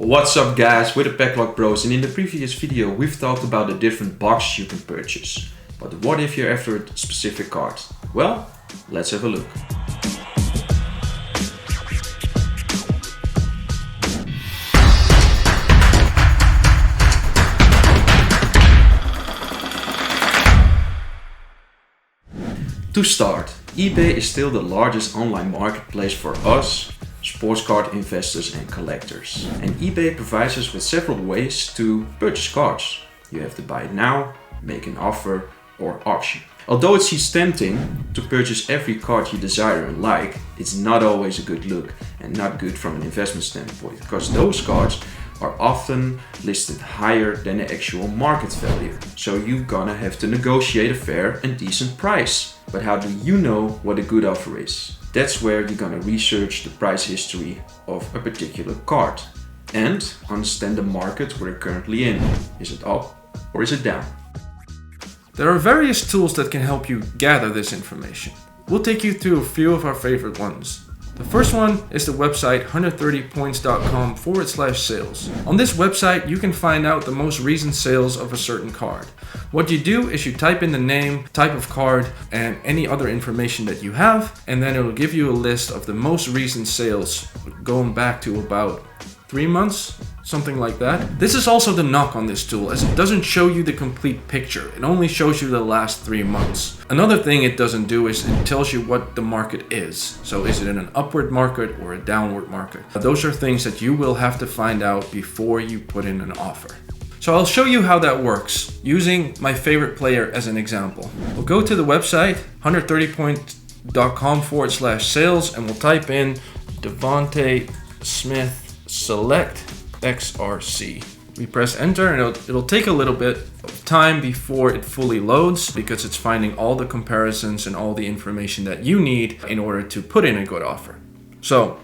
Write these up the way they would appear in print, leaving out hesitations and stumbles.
What's up guys, we're the Backlog Bros, and in the previous video we've talked about the different boxes you can purchase. But what if you're after a specific card? Well, let's have a look. To start, eBay is still the largest online marketplace for us, sports card investors and collectors. And eBay provides us with several ways to purchase cards. You have to buy it now, make an offer, or auction. Although it seems tempting to purchase every card you desire and like, it's not always a good look and not good from an investment standpoint, because those cards are often listed higher than the actual market value. So you're gonna have to negotiate a fair and decent price. But how do you know what a good offer is? That's where you're gonna research the price history of a particular card and understand the market we're currently in. Is it up or is it down? There are various tools that can help you gather this information. We'll take you through a few of our favorite ones. The first one is the website 130points.com/sales. On this website, you can find out the most recent sales of a certain card. What you do is you type in the name, type of card, and any other information that you have, and then it will give you a list of the most recent sales going back to about 3 months, something like that. This is also the knock on this tool, as it doesn't show you the complete picture. It only shows you the last 3 months. Another thing it doesn't do is it tells you what the market is. So is it in an upward market or a downward market? Those are things that you will have to find out before you put in an offer. So I'll show you how that works using my favorite player as an example. We'll go to the website 130points.com/sales and we'll type in Devontae Smith Select XRC. We press enter and it'll take a little bit of time before it fully loads because it's finding all the comparisons and all the information that you need in order to put in a good offer. So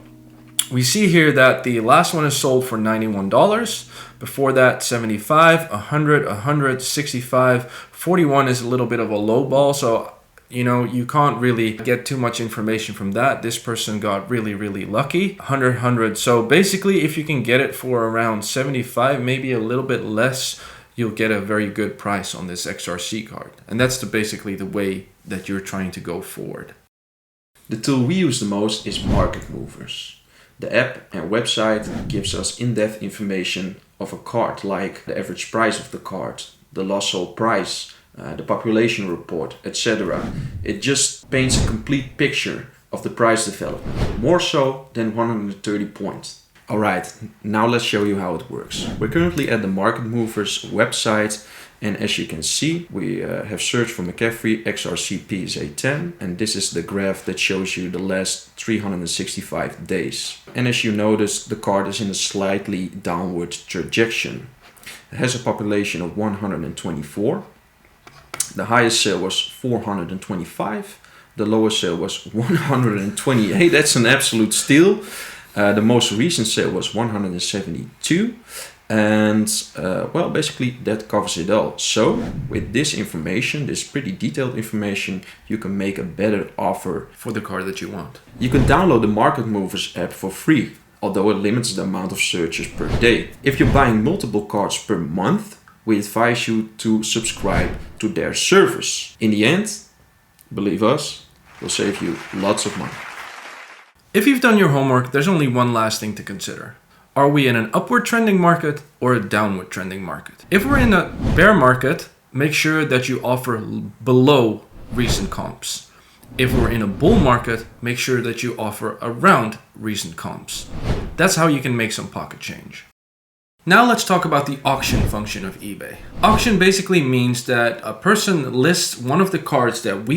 we see here that the last one is sold for $91. Before that, $75, $100, $100, $65, $41 is a little bit of a low ball. So you can't really get too much information from that. This person got really lucky. 100. So basically, if you can get it for around 75, maybe a little bit less, you'll get a very good price on this XRC card. And that's basically the way that you're trying to go forward. The tool we use the most is Market Movers. The app and website gives us in-depth information of a card, like the average price of the card, the lost sold price, the population report, etc. It just paints a complete picture of the price development, more so than 130 points. Alright, now let's show you how it works. We're currently at the Market Movers website, and as you can see, we have searched for McCaffrey XRC PSA 10, and this is the graph that shows you the last 365 days. And as you notice, the card is in a slightly downward trajectory. It has a population of 124. The highest sale was 425. The lowest sale was 128. That's an absolute steal. The most recent sale was 172. And well, basically that covers it all. So with this information, this pretty detailed information, you can make a better offer for the card that you want. You can download the Market Movers app for free, although it limits the amount of searches per day. If you're buying multiple cards per month, we advise you to subscribe to their service. In the end, believe us, it will save you lots of money. If you've done your homework, there's only one last thing to consider. Are we in an upward trending market or a downward trending market? If we're in a bear market, make sure that you offer below recent comps. If we're in a bull market, make sure that you offer around recent comps. That's how you can make some pocket change. Now let's talk about the auction function of eBay. Auction basically means that a person lists one of the cards that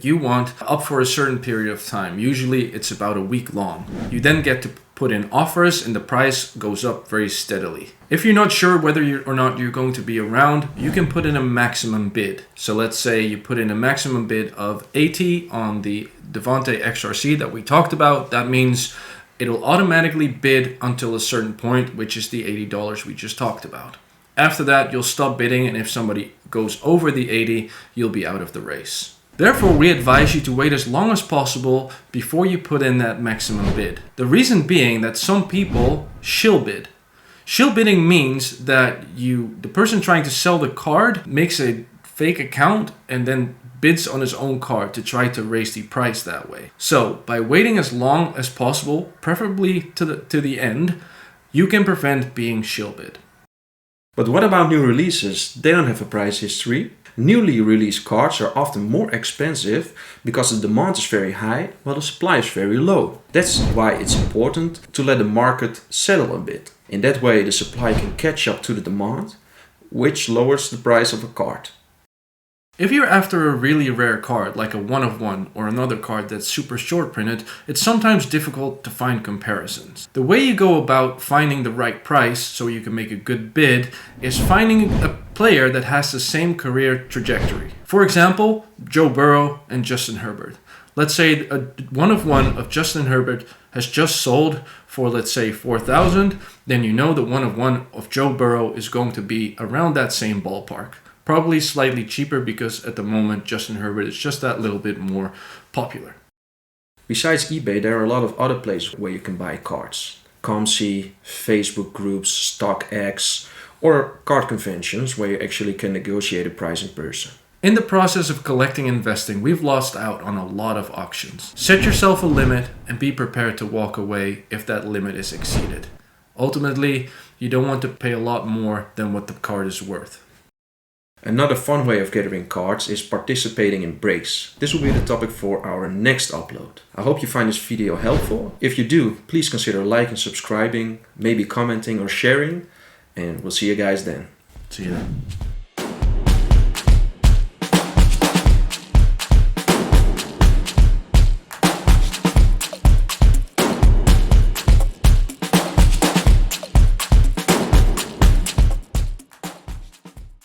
you want, up for a certain period of time. Usually it's about a week long. You then get to put in offers and the price goes up very steadily. If you're not sure whether or not you're going to be around, you can put in a maximum bid. So let's say you put in a maximum bid of 80 on the Devontae XRC that we talked about. That means it'll automatically bid until a certain point, which is the $80 we just talked about. After that, you'll stop bidding, and if somebody goes over the 80, you'll be out of the race. Therefore, we advise you to wait as long as possible before you put in that maximum bid. The reason being that some people shill bid. Shill bidding means that the person trying to sell the card makes a fake account and then bids on his own card to try to raise the price that way. So by waiting as long as possible, preferably to the end, you can prevent being shill bid. But what about new releases? They don't have a price history. Newly released cards are often more expensive because the demand is very high while the supply is very low. That's why it's important to let the market settle a bit. In that way the supply can catch up to the demand, which lowers the price of a card. If you're after a really rare card, like a 1/1 or another card that's super short printed, it's sometimes difficult to find comparisons. The way you go about finding the right price so you can make a good bid is finding a player that has the same career trajectory. For example, Joe Burrow and Justin Herbert. Let's say a 1/1 of Justin Herbert has just sold for, let's say, 4,000, then you know the 1/1 of Joe Burrow is going to be around that same ballpark. Probably slightly cheaper because at the moment Justin Herbert is just that little bit more popular. Besides eBay, there are a lot of other places where you can buy cards. ComC, Facebook groups, StockX, or card conventions where you actually can negotiate a price in person. In the process of collecting and investing, we've lost out on a lot of auctions. Set yourself a limit and be prepared to walk away if that limit is exceeded. Ultimately, you don't want to pay a lot more than what the card is worth. Another fun way of gathering cards is participating in breaks. This will be the topic for our next upload. I hope you find this video helpful. If you do, please consider liking, subscribing, maybe commenting or sharing, and we'll see you guys then. See you then.